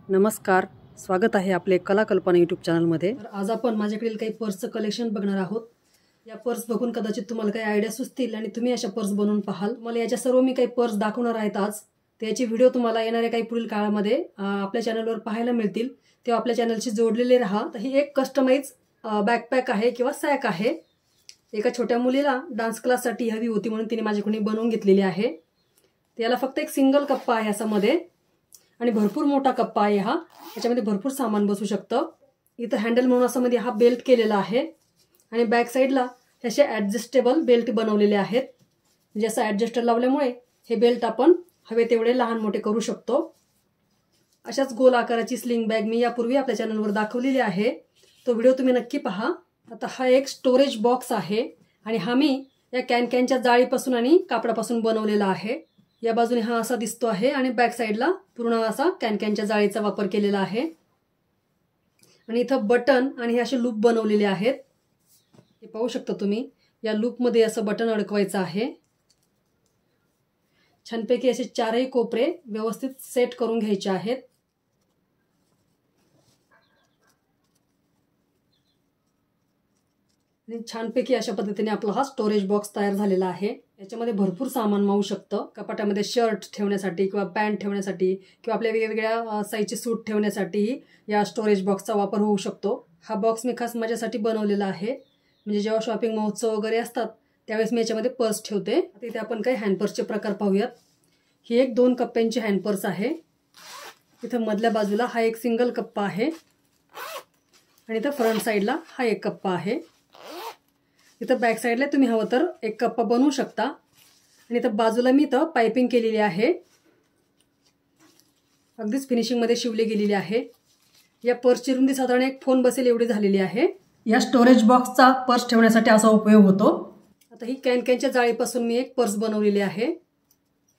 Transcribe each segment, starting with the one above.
नमस्कार, स्वागत आहे आपले कला कल्पना यूट्यूब चॅनलमध्ये। आज आपण माझ्याकडील काही पर्सचं कलेक्शन बघणार आहोत। या पर्स बघून कदाचित तुम्हाला काही आयडिया सुचतील आणि तुम्ही अशा पर्स बनवून पाहाल। मला याच्या सर्व मी काही पर्स दाखवणार आहेत आज। त्याची व्हिडिओ तुम्हाला येणाऱ्या काही पुढील काळामध्ये आपल्या चॅनलवर पाहायला मिळतील, तेव्हा आपल्या चॅनलशी जोडलेले राहा। तर ही एक कस्टमाइज बॅकपॅक आहे किंवा सॅक आहे। एका छोट्या मुलीला डान्स क्लाससाठी हवी होती म्हणून तिने माझ्याकडून बनवून घेतलेली आहे। त्याला फक्त एक सिंगल कप्पा आहे यामध्ये आणि भरपूर मोठा कप्पा आहे हा। याच्यामध्ये भरपूर सामान बसू शकतं। इथं हँडल म्हणून असं मध्ये हा बेल्ट केलेला आहे आणि बॅक साइडला असे ॲडजस्टेबल बेल्ट बनवलेले आहेत। म्हणजे असं ॲडजस्टर लावल्यामुळे हे बेल्ट आपण हवे तेवढे लहान मोठे करू शकतो। अशाच गोल आकाराची स्लिंग बॅग मी यापूर्वी आपल्या चॅनलवर दाखवलेली आहे, तो व्हिडिओ तुम्ही नक्की पहा। आता हा एक स्टोरेज बॉक्स आहे आणि हा मी या कॅनच्या जाळीपासून आणि कापडापासून बनवलेला आहे। या बाजूने हा असा दिसतो आहे आणि बॅक साइडला पूर्ण असा कॅनच्या जाळीचा वापर केलेला आहे। आणि इथं बटन आणि हे असे लूप बनवलेले आहेत, हे पाहू शकता तुम्ही। या लूप मध्ये असं बटन अडकवायचं आहे। छानपैकी असे चारही कोपरे व्यवस्थित सेट करून घ्यायचे आहेत। आणि छानपैकी अशा पद्धतीने आपला हा स्टोरेज बॉक्स तयार झालेला आहे। याच्यामध्ये भरपूर सामान मावू शकतं। कपाटामध्ये शर्ट ठेवण्यासाठी किंवा पॅन्ट ठेवण्यासाठी किंवा आपल्या वेगवेगळ्या साईजचे सूट ठेवण्यासाठी या स्टोरेज बॉक्सचा वापर होऊ शकतो। हा बॉक्स मी खास माझ्यासाठी बनवलेला आहे, म्हणजे जेव्हा शॉपिंग महोत्सव वगैरे असतात त्यावेळेस मी याच्यामध्ये पर्स ठेवते। इथे आपण काही हँडपर्सचे प्रकार पाहूयात। ही एक 2 कप्प्यांची हँडपर्स आहे। इथं मधल्या बाजूला हा एक सिंगल कप्पा आहे आणि इथं फ्रंट साईडला हा एक कप्पा आहे। इथं बॅक साइडला तुम्ही हवं तर एक कप्पा बनवू शकता। आणि इथं बाजूला मी इथं पाइपिंग केलेली आहे, अगदीच फिनिशिंग मध्ये शिवली गेलेली आहे। या पर्सची रुंदी साधारण एक फोन बसेल एवढी झालेली आहे। या स्टोरेज बॉक्सचा पर्स ठेवण्यासाठी असा उपयोग होतो। आता ही कॅनच्या जाळीपासून मी एक पर्स बनवलेली आहे।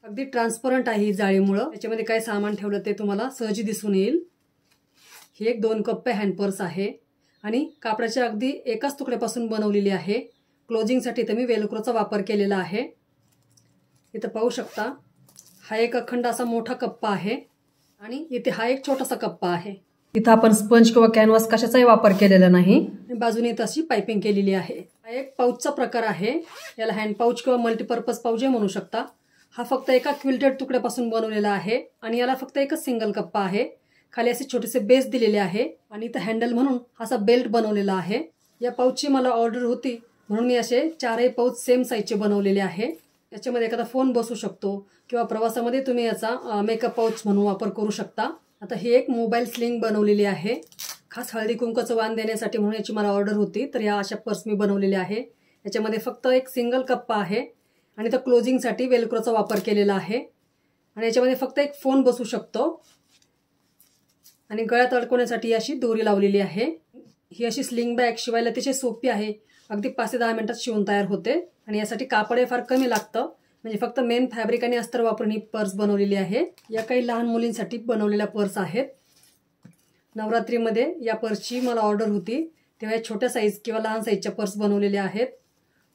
अगदी ट्रान्सपरंट आहे ही जाळीमुळे, त्याच्यामध्ये काय सामान ठेवलं ते तुम्हाला सहजी दिसून येईल। ही एक 2 कप्पे हँडपर्स आहे आणि कापडाच्या अगदी एकाच तुकड्यापासून बनवलेली आहे। क्लोजिंगसाठी तर मी वेलक्रोचा वापर केलेला आहे। इथं पाहू शकता हा एक अखंड असा मोठा कप्पा आहे आणि इथे हा एक छोटासा कप्पा आहे। इथं आपण स्पंज किंवा कॅनव्हास कशाचाही वापर केलेला नाही। बाजूने तशी पाइपिंग केलेली आहे। हा एक पाऊचचा प्रकार आहे, याला हँड पाऊच किंवा मल्टीपर्पज पाऊच म्हणू शकता। हा फक्त एका क्विल्टेड तुकड्यापासून बनवलेला आहे आणि याला फक्त एकच सिंगल कप्पा आहे। खाली असे छोटेसे बेस दिलेले आहे आणि इथं हँडल म्हणून असा बेल्ट बनवलेला आहे। या पाऊचची मला ऑर्डर होती म्हणून मी असे 4ही पाऊच सेम साईजचे बनवलेले आहे। याच्यामध्ये एखादा फोन बसू शकतो किंवा प्रवासामध्ये तुम्ही याचा मेकअप पाऊच म्हणून वापर करू शकता। आता ही एक मोबाईल स्लिंग बनवलेली आहे, खास हळदी कुंकूचं वाण देण्यासाठी म्हणून याची मला ऑर्डर होती, तर या अशा पर्स मी बनवलेल्या आहे। याच्यामध्ये फक्त एक सिंगल कप्पा आहे आणि तर क्लोजिंगसाठी वेलक्रोचा वापर केलेला आहे आणि याच्यामध्ये फक्त एक फोन बसू शकतो आणि गळ्यात अडकवण्यासाठी अशी दोरी लावलेली आहे। ही अशी स्लिंग बॅग शिवायला अतिशय सोपी आहे, अगदी 5 ते 10 मिनिटात शिवून तयार होते आणि यासाठी कापड फार कमी लागतं, म्हणजे फक्त मेन फॅब्रिक आणि अस्तर वापरून ही पर्स बनवलेली आहे। या काही लहान मुलींसाठी बनवलेल्या पर्स आहेत। नवरात्रीमध्ये या पर्सची मला ऑर्डर होती, तेव्हा या छोट्या साईज किंवा लहान साईजच्या पर्स बनवलेल्या आहेत।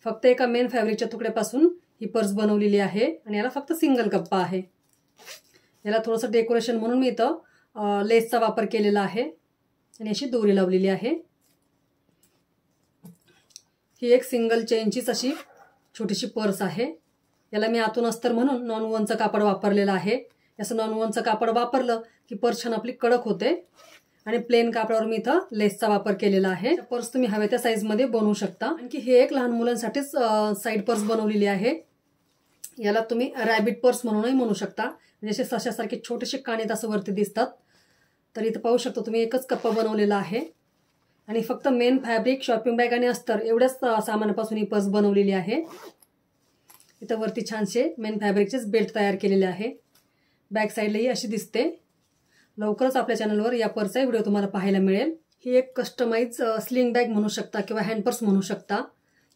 फक्त एका मेन फॅब्रिकच्या तुकड्यापासून ही पर्स बनवलेली आहे आणि याला फक्त सिंगल कप्पा आहे। याला थोडंसं डेकोरेशन म्हणून मी इथं लेसचा वापर केलेला आहे आणि अशी दोरी लावलेली आहे। ही एक सिंगल चेनचीच अशी छोटीशी पर्स आहे। याला मी आतून अस्तर म्हणून नॉन वनचं कापड वापरलेलं आहे। असं नॉन वनचं कापड वापरलं की पर्स छान आपली कडक होते आणि प्लेन कापडावर मी इथं लेसचा वापर केलेला आहे। पर्स तुम्ही हव्या त्या साईजमध्ये बनवू शकता। आणखी हे एक लहान मुलांसाठीच साईड पर्स बनवलेली आहे। याला तुम्ही रॅबिट पर्स म्हणूनही म्हणू शकता, म्हणजे सशासारखे छोटेसे कानेत असं वरती दिसतात। तर इथं पाहू शकता तुम्ही एकच कप्पा बनवलेला आहे आणि फक्त मेन फॅब्रिक, शॉपिंग बॅग आणि अस्तर एवढ्याच सामानापासून ही पर्स बनवलेली आहे। इथं वरती छानसे मेन फॅब्रिकचेच बेल्ट तयार केलेले आहे। बॅक साईडलाही अशी दिसते। लवकरच आपल्या चॅनलवर या पर्सचा व्हिडिओ तुम्हाला पाहायला मिळेल। ही एक कस्टमाइज स्लिंग बॅग म्हणू शकता किंवा हँडपर्स म्हणू शकता।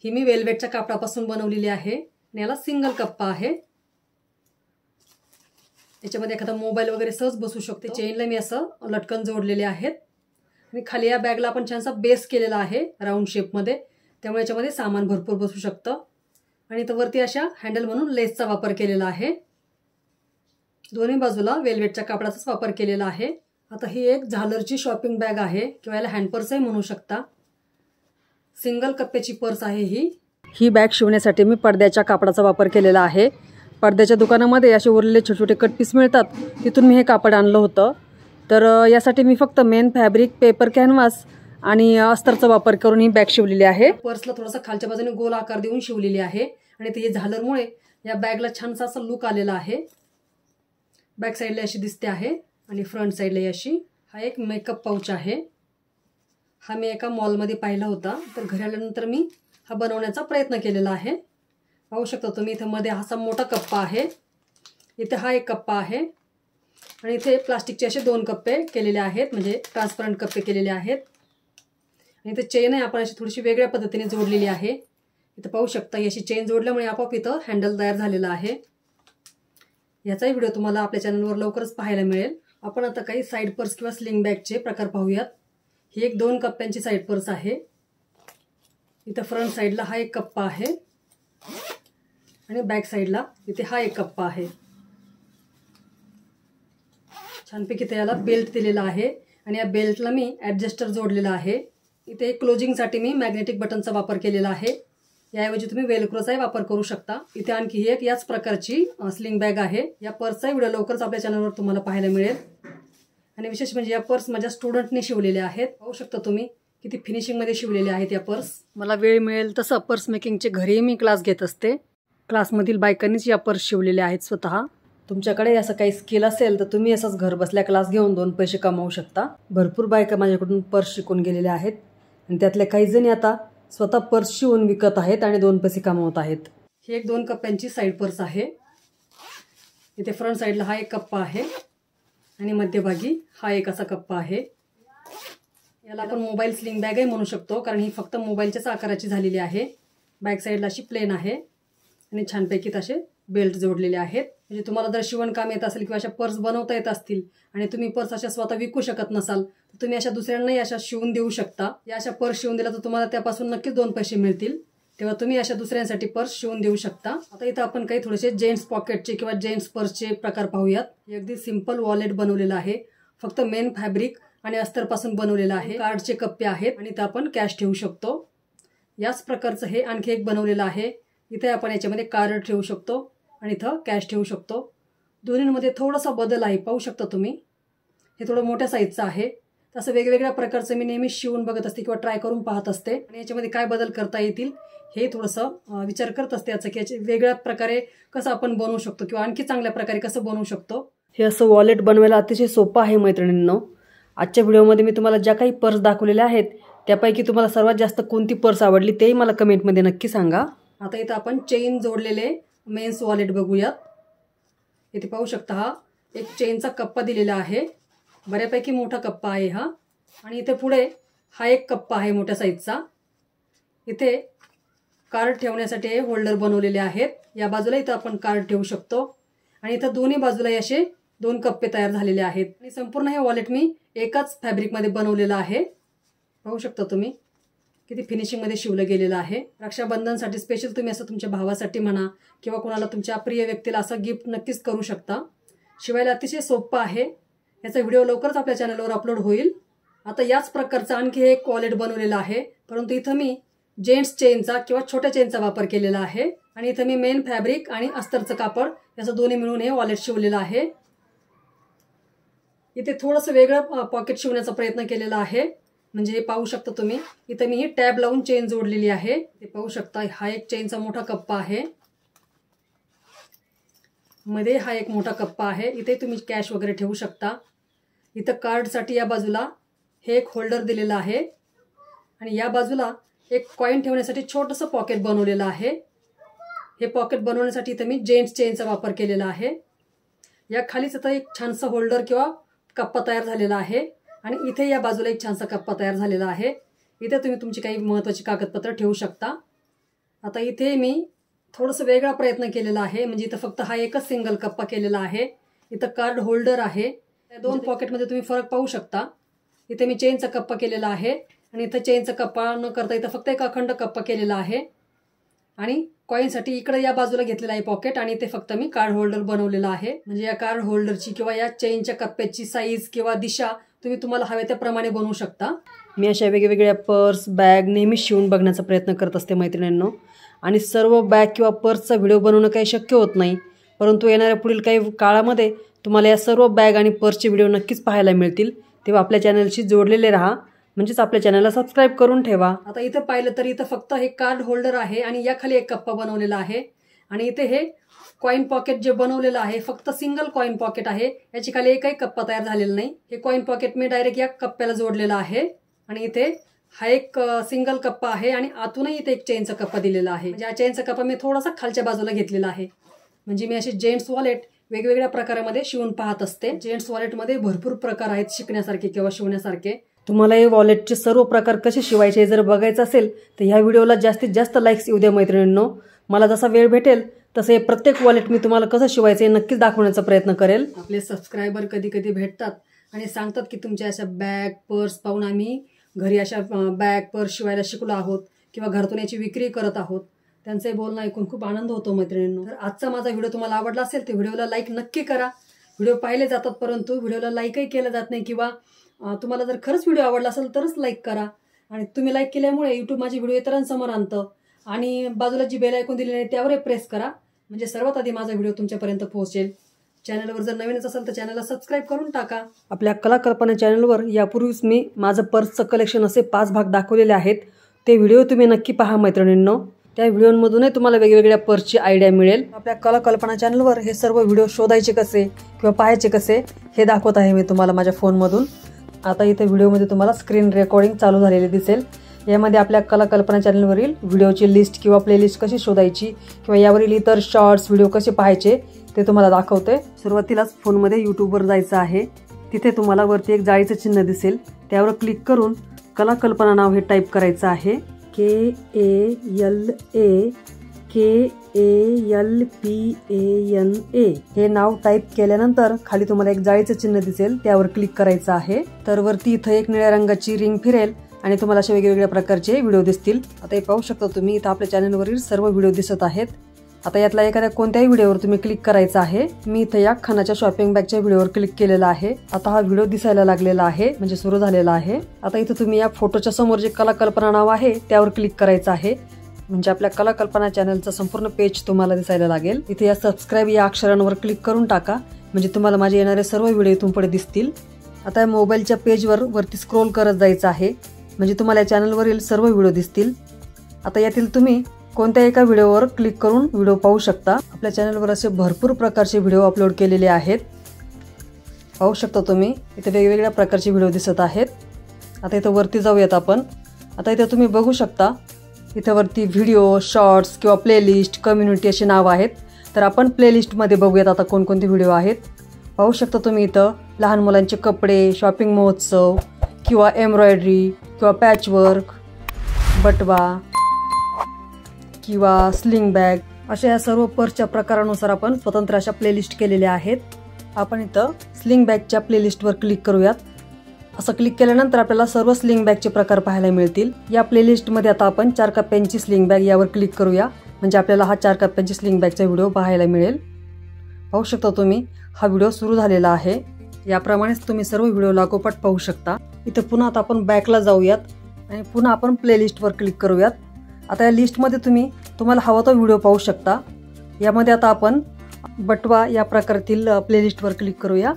ही मी वेल्वेटच्या कापडापासून बनवलेली आहे आणि याला सिंगल कप्पा आहे। याच्यामध्ये एखादा मोबाईल वगैरे सहज बसू शकते। चेनला मी असं लटकन जोडलेले आहेत आणि खाली या बॅगला आपण छानसा बेस केलेला आहे राऊंड शेपमध्ये, त्यामुळे याच्यामध्ये सामान भरपूर बसू शकतं। आणि इथं वरती अशा हँडल म्हणून लेसचा वापर केलेला आहे। दोन्ही बाजूला वेल्वेटच्या कापडाचाच वापर केलेला आहे आता ही एक झालरची शॉपिंग बॅग आहे किंवा याला हँड पर्सही म्हणू शकता. सिंगल कप्प्याची पर्स आहे ही बॅग शिवण्यासाठी मी पडद्याच्या कापडाचा वापर केलेला आहे. पडद्याच्या दुकानामध्ये असे उरलेले छोटे छोटे कट पीस मिळतात, तिथून मी हे कापड आणलं होतं. तर यासाठी मी फक्त मेन फॅब्रिक, पेपर कॅनव्हास आणि अस्तरचा वापर करून ही बॅग शिवलेली आहे. पर्सला थोडासा खालच्या बाजूने गोल आकार देऊन शिवलेली आहे आणि ते झालरमुळे या बॅगला छानसा असा लुक आलेला आहे. बॅक साईडला अशी दिसते आहे आणि फ्रंट साईडला अशी. हा एक मेकअप पाऊच आहे. हा मी एका मॉलमध्ये पाहिला होता, तर घरी आल्यानंतर मी हा बनवण्याचा प्रयत्न केलेला आहे. पाहू शकता तुम्ही, इथे मध्ये असा मोठा कप्पा आहे, इथे हा एक कप्पा आहे आणि इथे प्लास्टिकचे असे 2 कप्पे केलेले आहेत, म्हणजे ट्रान्सपरंट कप्पे केलेले आहेत. आणि इथे चेन आहे आपण अशी थोडीशी वेगळ्या पद्धतीने जोडलेली आहे. इथे पाहू शकता अशी चेन जोडल्यामुळे आपोआप इथं हँडल तयार झालेला आहे. याचाही व्हिडिओ तुम्हाला आपल्या चॅनलवर लवकरच पाहायला मिळेल. आपण आता काही साईड पर्स किंवा स्लिंग बॅगचे प्रकार पाहूयात. ही एक 2 कप्प्यांची साईड पर्स आहे. इथं फ्रंट साईडला हा एक कप्पा आहे आणि बॅक साईडला इथे हा एक कप्पा आहे. छानपैकी इथे याला बेल्ट दिलेला आहे आणि या बेल्टला मी ॲडजस्टर जोडलेला आहे. इथे क्लोजिंगसाठी मी मॅग्नेटिक बटनचा वापर केलेला आहे. याऐवजी तुम्ही वेलक्रोचाही वापर करू शकता. इथे आणखी एक याच प्रकारची स्लिंग बॅग आहे. या पर्सचा व्हिडिओ लवकरच आपल्या चॅनलवर तुम्हाला पाहायला मिळेल. आणि विशेष म्हणजे या पर्स माझ्या स्टुडंटने शिवलेल्या आहेत. पाहू शकता तुम्ही किती फिनिशिंगमध्ये शिवलेल्या आहेत या पर्स. मला वेळ मिळेल तसं पर्स मेकिंगचे घरीही मी क्लास घेत असते. क्लासमधील बायकांनीच या पर्स शिवलेल्या आहेत स्वतः. तुमच्याकडे असं काही स्किल असेल तर तुम्ही असंच घर बसल्या क्लास घेऊन 2 पैसे कमावू शकता. भरपूर बायका माझ्याकडून पर्स शिकून गेलेल्या आहेत आणि त्यातल्या काही जणी आता स्वतः पर्स शिवून विकत आहेत आणि 2 पैसे कमावत आहेत. ही एक 2 कप्प्यांची साईड पर्स आहे. इथे फ्रंट साईडला हा एक कप्पा आहे आणि मध्यभागी हा एक असा कप्पा आहे. याला आपण मोबाईल स्लिंग बॅगही म्हणू शकतो, कारण ही फक्त मोबाईलच्याच आकाराची झालेली आहे. बॅक साईडला अशी प्लेन आहे आणि छानपैकी तसे बेल्ट जोडलेले आहेत. म्हणजे तुम्हाला जर शिवणकाम येत असेल किंवा अशा पर्स बनवता येत असतील आणि तुम्ही पर्स अशा स्वतः विकू शकत नसाल तर तुम्ही अशा दुसऱ्यांनाही अशा शिवून देऊ शकता. या अशा पर्स शिवून दिला तर तुम्हाला त्यापासून नक्कीच 2 पैसे मिळतील. तेव्हा तुम्ही अशा दुसऱ्यांसाठी पर्स शिवून देऊ शकता. आता इथं आपण काही थोडेसे जेंट्स पॉकेटचे किंवा जेंट्स पर्सचे प्रकार पाहूयात. अगदी सिंपल वॉलेट बनवलेलं आहे, फक्त मेन फॅब्रिक आणि अस्तरपासून बनवलेलं आहे. कार्डचे कप्पे आहेत आणि इथं आपण कॅश ठेवू शकतो. याच प्रकारचं हे आणखी एक बनवलेलं आहे. इथे आपण याच्यामध्ये कार्ड ठेवू शकतो आणि इथं कॅश ठेवू शकतो. दोन्हीमध्ये थोडासा बदल आहे, पाहू शकता तुम्ही. हे थोडं मोठ्या साईजचं आहे. तसं वेगवेगळ्या प्रकारचं मी नेहमी शिवून बघत असते किंवा ट्राय करून पाहत असते आणि याच्यामध्ये काय बदल करता येतील हे थोडंसं विचार करत असते याचं, की याचे वेगळ्या प्रकारे कसं आपण बनवू शकतो किंवा आणखी चांगल्या प्रकारे कसं बनवू शकतो. हे असं वॉलेट बनवायला अतिशय सोपं आहे मैत्रिणींनो. आजच्या व्हिडिओमध्ये मी तुम्हाला ज्या काही पर्स दाखवलेल्या आहेत त्यापैकी तुम्हाला सर्वात जास्त कोणती पर्स आवडली तेही मला कमेंटमध्ये नक्की सांगा. आता इथं आपण चेन जोडलेले मेन्स वॉलेट बघूयात. इथे पाहू शकता हा एक चेनचा कप्पा दिलेला आहे. बऱ्यापैकी मोठा कप्पा आहे हा. आणि इथे पुढे हा एक कप्पा आहे मोठ्या साईजचा. इथे कार्ड ठेवण्यासाठी हे होल्डर बनवलेले आहेत. या बाजूला इथं आपण कार्ड ठेवू शकतो आणि इथं दोन्ही बाजूला असे 2 कप्पे तयार झालेले आहेत. आणि संपूर्ण हे वॉलेट मी एकाच फॅब्रिकमध्ये बनवलेलं आहे. पाहू शकता तुम्ही किती फिनिशिंगमध्ये शिवलं गेलेलं आहे. रक्षाबंधनसाठी स्पेशल तुम्ही असं तुमच्या भावासाठी म्हणा किंवा कोणाला तुमच्या प्रिय व्यक्तीला असं गिफ्ट नक्कीच करू शकता. शिवायला अतिशय सोपं आहे. याचा व्हिडिओ लवकरच आपल्या चॅनलवर अपलोड होईल. आता याच प्रकारचं आणखी एक वॉलेट बनवलेलं आहे, परंतु इथं मी जेंट्स चेनचा किंवा छोट्या चेनचा वापर केलेला आहे. आणि इथं मी मेन फॅब्रिक आणि अस्तरचं कापड याचं दोन्ही मिळून हे वॉलेट शिवलेलं आहे. इथे थोडंसं वेगळं पॉकेट शिवण्याचा प्रयत्न केलेला आहे. म्हणजे हे पाहू शकता तुम्ही, इथं मी ही टॅब लावून चेन जोडलेली आहे. हे पाहू शकता, हा एक चेनचा मोठा कप्पा आहे. मध्ये हा एक मोठा कप्पा आहे. इथे तुम्ही कॅश वगैरे ठेवू शकता. इथं कार्डसाठी या बाजूला हे एक होल्डर दिलेलं आहे आणि या बाजूला एक कॉइन ठेवण्यासाठी छोटंसं पॉकेट बनवलेलं आहे. हे पॉकेट बनवण्यासाठी इथं मी जेंट्स चेनचा वापर केलेला आहे. या खालीच आता एक छानसा होल्डर किंवा कप्पा तयार झालेला आहे आणि इथे या बाजूला एक छानसा कप्पा तयार झालेला आहे. इथे तुम्ही तुमची काही महत्त्वाची कागदपत्र ठेवू शकता. आता इथे मी थोडंसं वेगळा प्रयत्न केलेला आहे. म्हणजे इथं फक्त हा एकच सिंगल कप्पा केलेला आहे. इथं कार्ड होल्डर आहे. या 2 पॉकेटमध्ये तुम्ही फरक पाहू शकता. इथे मी चेनचा कप्पा केलेला आहे आणि इथं चेनचा कप्पा न करता इथं फक्त एक अखंड कप्पा केलेला आहे. आणि कॉईनसाठी इकडे या बाजूला घेतलेलं आहे पॉकेट आणि ते फक्त मी कार्ड होल्डर बनवलेलं आहे. म्हणजे या कार्ड होल्डरची किंवा या चेनच्या कप्प्याची साईज किंवा दिशा तुम्हाला हव्या त्याप्रमाणे बनवू शकता. मी अशा वेगवेगळ्या पर्स बॅग नेहमी शिवून बघण्याचा प्रयत्न करत असते मैत्रिणींनो. आणि सर्व बॅग किंवा पर्सचा व्हिडिओ बनवणं काही शक्य होत नाही, परंतु येणाऱ्या पुढील काही काळामध्ये तुम्हाला या सर्व बॅग आणि पर्सचे व्हिडिओ नक्कीच पाहायला मिळतील. तेव्हा आपल्या चॅनलशी जोडलेले राहा, म्हणजेच आपल्या चॅनलला सबस्क्राईब करून ठेवा. आता इथं पाहिलं तर इथं फक्त हे कार्ड होल्डर आहे आणि या खाली एक कप्पा बनवलेला आहे. आणि इथे हे कॉईन पॉकेट जे बनवलेलं आहे फक्त सिंगल कॉईन पॉकेट आहे. याची खाली एकही कप्पा तयार झालेला नाही. हे कॉईन पॉकेट मी डायरेक्ट या कप्प्याला जोडलेला आहे. आणि इथे हा एक सिंगल कप्पा आहे आणि आतूनही इथे एक चेनचा कप्पा दिलेला आहे. म्हणजे हा चेनचा कप्पा मी थोडासा खालच्या बाजूला घेतलेला आहे. म्हणजे मी असे जेंट्स वॉलेट वेगवेगळ्या प्रकारामध्ये शिवून पाहत असते. जेंट्स वॉलेटमध्ये भरपूर प्रकार आहेत शिकण्यासारखे किंवा शिवण्यासारखे. तुम्हाला हे वॉलेटचे सर्व प्रकार कसे शिवायचे जर बघायचं असेल तर ह्या व्हिडिओला जास्तीत जास्त लाईक्स येऊ द्या मैत्रिणींनो. मला जसा वेळ भेटेल तसं हे प्रत्येक वॉलेट मी तुम्हाला कसं शिवायचं हे नक्कीच दाखवण्याचा प्रयत्न करेल. आपले सबस्क्रायबर कधी कधी भेटतात आणि सांगतात की तुमच्या अशा बॅग पर्स पाहून आम्ही घरी अशा बॅग पर्स शिवायला शिकलो आहोत किंवा घरातून याची विक्री करत आहोत. त्यांचे बोलणं ऐकून खूप आनंद होतो मैत्रिणींनो. तर आजचा माझा व्हिडिओ तुम्हाला आवडला असेल तर व्हिडिओला लाईक नक्की करा. व्हिडिओ पाहिले जातात परंतु व्हिडिओला लाईकही केलं जात नाही, किंवा तुम्हाला जर खरंच व्हिडिओ आवडला असेल तरच लाईक करा. आणि तुम्ही लाईक केल्यामुळे यूट्यूब माझी व्हिडिओ इतरांसमोर आणतं. आणि बाजूला जी बेल आयकॉन दिलेली आहे त्यावरही प्रेस करा, म्हणजे सर्वात आधी माझा व्हिडिओ तुमच्यापर्यंत पोहोचेल. चॅनलवर जर नवीनच असेल तर चॅनलला सबस्क्राईब करून टाका. आपल्या कला कल्पना चॅनलवर यापूर्वीच मी माझं पर्सचं कलेक्शन असे 5 भाग दाखवलेले आहेत. ते व्हिडिओ तुम्ही नक्की पहा मैत्रिणींनो. त्या व्हिडिओमधूनही तुम्हाला वेगवेगळ्या पर्सची आयडिया मिळेल. आपल्या कला कल्पना चॅनलवर हे सर्व व्हिडिओ शोधायचे कसे किंवा पाहायचे कसे हे दाखवत आहे मी तुम्हाला माझ्या फोनमधून. आता इथे व्हिडिओमध्ये तुम्हाला स्क्रीन रेकॉर्डिंग चालू झालेली दिसेल. यामध्ये आपल्या कला कल्पना चॅनलवरील व्हिडिओची लिस्ट किंवा प्लेलिस्ट कशी शोधायची किंवा यावरील इतर शॉर्ट्स व्हिडिओ कसे पाहायचे ते तुम्हाला दाखवते. सुरुवातीलाच फोनमध्ये यूट्यूबवर जायचं आहे. तिथे तुम्हाला वरती एक जाळीचं चिन्ह दिसेल, त्यावर क्लिक करून कला कल्पना नाव हे टाईप करायचं आहे. KALAKALPANA हे नाव टाईप केल्यानंतर खाली तुम्हाला एक जाळीचं चिन्ह दिसेल, त्यावर क्लिक करायचं आहे. तर वरती इथं एक निळ्या रंगाची रिंग फिरेल आणि तुम्हाला अशा वेगवेगळ्या प्रकारचे व्हिडिओ दिसतील. आता हे पाहू शकता तुम्ही, इथं आपल्या चॅनलवरील सर्व व्हिडिओ दिसत आहेत. आता यातला एखाद्या कोणत्याही व्हिडिओवर तुम्ही क्लिक करायचं आहे. मी इथं या खानाच्या शॉपिंग बॅगच्या व्हिडिओवर क्लिक केलेला आहे. आता हा व्हिडिओ दिसायला लागलेला आहे, म्हणजे सुरू झालेला आहे. आता इथं तुम्ही या फोटोच्या समोर जे कला कल्पना नाव आहे त्यावर क्लिक करायचं आहे, म्हणजे आपल्या कला कल्पना चॅनलचं संपूर्ण पेज तुम्हाला दिसायला लागेल. इथे या सबस्क्राईब या अक्षरांवर क्लिक करून टाका, म्हणजे तुम्हाला माझे येणारे सर्व व्हिडिओ इथून पुढे दिसतील. आता या मोबाईलच्या पेजवर वरती स्क्रोल करत जायचं आहे, म्हणजे तुम्हाला या चॅनलवरील सर्व व्हिडिओ दिसतील. आता यातील तुम्ही कोणत्या एका व्हिडिओवर क्लिक करून व्हिडिओ पाहू शकता. आपल्या चॅनलवर असे भरपूर प्रकारचे व्हिडिओ अपलोड केलेले आहेत. पाहू शकता तुम्ही, इथे वेगवेगळ्या प्रकारचे व्हिडिओ दिसत आहेत. आता इथं वरती जाऊयात आपण. आता इथे तुम्ही बघू शकता, इथे वरती व्हिडिओ शॉर्ट्स किंवा प्लेलिस्ट कम्युनिटी असे नाव आहेत. तर आपण प्लेलिस्टमध्ये बघूयात आता कोणकोणते व्हिडिओ आहेत. पाहू शकता तुम्ही इथं लहान मुलांचे कपडे, शॉपिंग महोत्सव किंवा एम्ब्रॉयडरी किंवा पॅचवर्क, बटवा किंवा स्लिंग बॅग अशा या सर्व पर्सच्या प्रकारानुसार आपण स्वतंत्र अशा प्लेलिस्ट केलेल्या आहेत. आपण इथं स्लिंग बॅगच्या प्लेलिस्टवर क्लिक करूयात. असं क्लिक केल्यानंतर आपल्याला सर्व स्लिंग बॅगचे प्रकार पाहायला मिळतील. या प्लेलिस्टमध्ये आता आपण 4 कप्प्यांची स्लिंग बॅग यावर क्लिक करूया, म्हणजे आपल्याला हा 4 कप्प्यांची स्लिंग बॅगचा व्हिडिओ पाहायला मिळेल. पाहू शकता तुम्ही, हा व्हिडिओ सुरू झालेला आहे. याप्रमाणेच तुम्ही सर्व व्हिडिओ लागोपाठ पाहू शकता. इथं पुन्हा आता आपण बॅकला जाऊयात आणि पुन्हा आपण प्लेलिस्टवर क्लिक करूयात. आता या लिस्टमध्ये तुम्हाला हवा तो व्हिडिओ पाहू शकता. यामध्ये आता आपण बटवा या प्रकारातील प्लेलिस्टवर क्लिक करूया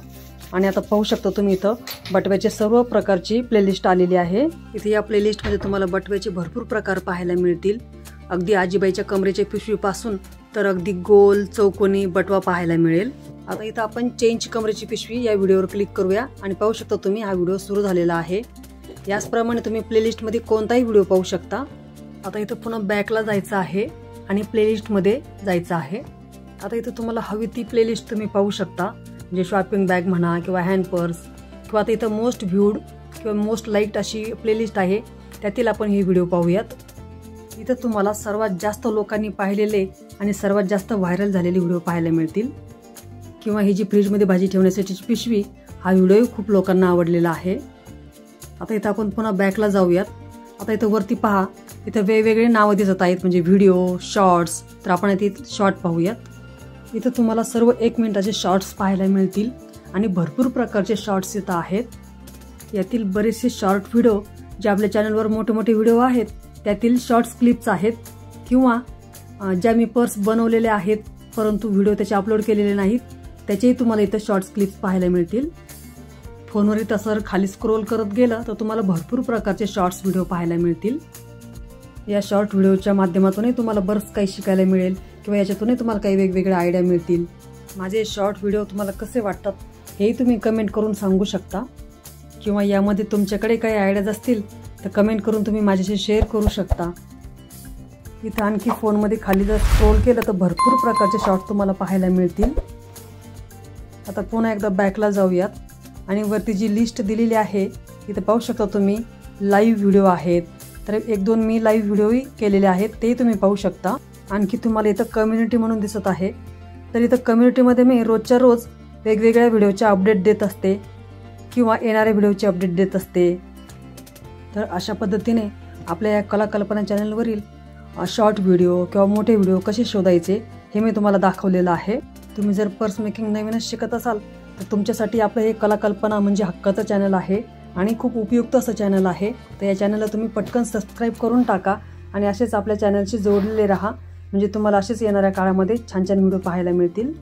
आणि आता पाहू शकता तुम्ही इथं बटव्याचे सर्व प्रकारची प्लेलिस्ट आलेली आहे. इथे या प्लेलिस्टमध्ये तुम्हाला बटव्याचे भरपूर प्रकार पाहायला मिळतील. अगदी आजीबाईच्या कमरेच्या पिशवीपासून तर अगदी गोल चौकोनी बटवा पाहायला मिळेल. आता इथं आपण चेनची कमरेची पिशवी या व्हिडिओवर क्लिक करूया आणि पाहू शकता तुम्ही हा व्हिडिओ सुरू झालेला आहे. याचप्रमाणे तुम्ही प्लेलिस्टमध्ये कोणताही व्हिडिओ पाहू शकता. आता इथं पुन्हा बॅकला जायचं आहे आणि प्लेलिस्टमध्ये जायचं आहे. आता इथं तुम्हाला हवी ती प्लेलिस्ट तुम्ही पाहू शकता, म्हणजे शॉपिंग बॅग म्हणा किंवा हँड पर्स किंवा आता इथं मोस्ट व्ह्यूड किंवा मोस्ट लाईक्ड अशी प्लेलिस्ट आहे, त्यातील आपण हे व्हिडिओ पाहूयात. इथं तुम्हाला सर्वात जास्त लोकांनी पाहिलेले आणि सर्वात जास्त व्हायरल झालेले व्हिडिओ पाहायला मिळतील. किंवा ही जी फ्रीजमध्ये भाजी ठेवण्यासाठीची पिशवी, हा व्हिडिओ खूप लोकांना आवडलेला आहे. आता इथं आपण पुन्हा बॅकला जाऊयात. आता इथं वरती पहा, इथं वेगवेगळे नावं दिसत आहेत, म्हणजे व्हिडिओ, शॉर्ट्स. तर आपण इथे शॉर्ट पाहूयात. इथं तुम्हाला सर्व 1 मिनिटाचे शॉर्ट्स पाहायला मिळतील आणि भरपूर प्रकारचे शॉर्ट्स इथं आहेत. यातील बरेचसे शॉर्ट व्हिडिओ जे आपल्या चॅनलवर मोठे मोठे व्हिडिओ आहेत त्यातील शॉर्ट्स क्लिप्स आहेत, किंवा ज्या मी पर्स बनवलेल्या आहेत परंतु व्हिडिओ त्याचे अपलोड केलेले नाहीत त्याचेही तुम्हाला इथं शॉर्ट्स क्लिप्स पाहायला मिळतील. फोनवर इथं सर खाली स्क्रोल करत गेलं तर तुम्हाला भरपूर प्रकारचे शॉर्ट्स व्हिडिओ पाहायला मिळतील. या शॉर्ट व्हिडिओच्या माध्यमातूनही तुम्हाला बरंच काही शिकायला मिळेल, किंवा याच्यातूनही तुम्हाला काही वेगवेगळ्या आयडिया मिळतील. माझे शॉर्ट व्हिडिओ तुम्हाला कसे वाटतात हेही तुम्ही कमेंट करून सांगू शकता, किंवा यामध्ये तुमच्याकडे काही आयडियाज असतील तर कमेंट करून तुम्ही माझ्याशी शेअर करू शकता. इथं आणखी फोनमध्ये खाली जर स्क्रोल केलं तर भरपूर प्रकारचे शॉर्ट तुम्हाला पाहायला मिळतील. आता पुन्हा एकदा बॅकला जाऊयात आणि वरती जी लिस्ट दिलेली आहे इथं पाहू शकता तुम्ही. लाईव्ह व्हिडिओ आहेत, तर 1-2 मी लाईव्ह व्हिडिओही केलेले आहेत ते तुम्ही पाहू शकता. आणखी तुम्हाला इथं कम्युनिटी म्हणून दिसत आहे, तर इथं कम्युनिटीमध्ये मी रोजच्या रोज वेगवेगळ्या व्हिडिओचे अपडेट देत असते, किंवा येणाऱ्या व्हिडिओचे अपडेट देत असते. तर अशा पद्धतीने आपल्या या कलाकल्पना चॅनलवरील शॉर्ट व्हिडिओ किंवा मोठे व्हिडिओ कसे शोधायचे हे मी तुम्हाला दाखवलेलं आहे. तुम्ही जर पर्स मेकिंग नवीनच शिकत असाल तर तुमच्यासाठी आपलं हे कलाकल्पना म्हणजे हक्काचं चॅनल आहे आणि खूप उपयुक्त असं चॅनल आहे. तर या चॅनलला तुम्ही पटकन सबस्क्राईब करून टाका आणि असेच आपल्या चॅनलशी जोडलेले राहा, म्हणजे तुम्हाला असेच येणाऱ्या काळामध्ये छान छान व्हिडिओ पाहायला मिळतील.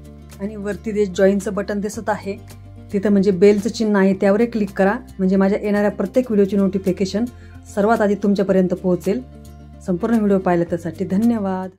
आणि वरती जे जॉईनचं बटन दिसत आहे तिथं म्हणजे बेलचं चिन्ह आहे, त्यावर क्लिक करा, म्हणजे माझ्या येणाऱ्या प्रत्येक व्हिडिओची नोटिफिकेशन सर्वात आधी तुमच्यापर्यंत पोहोचेल. संपूर्ण व्हिडिओ पाहिला त्यासाठी धन्यवाद.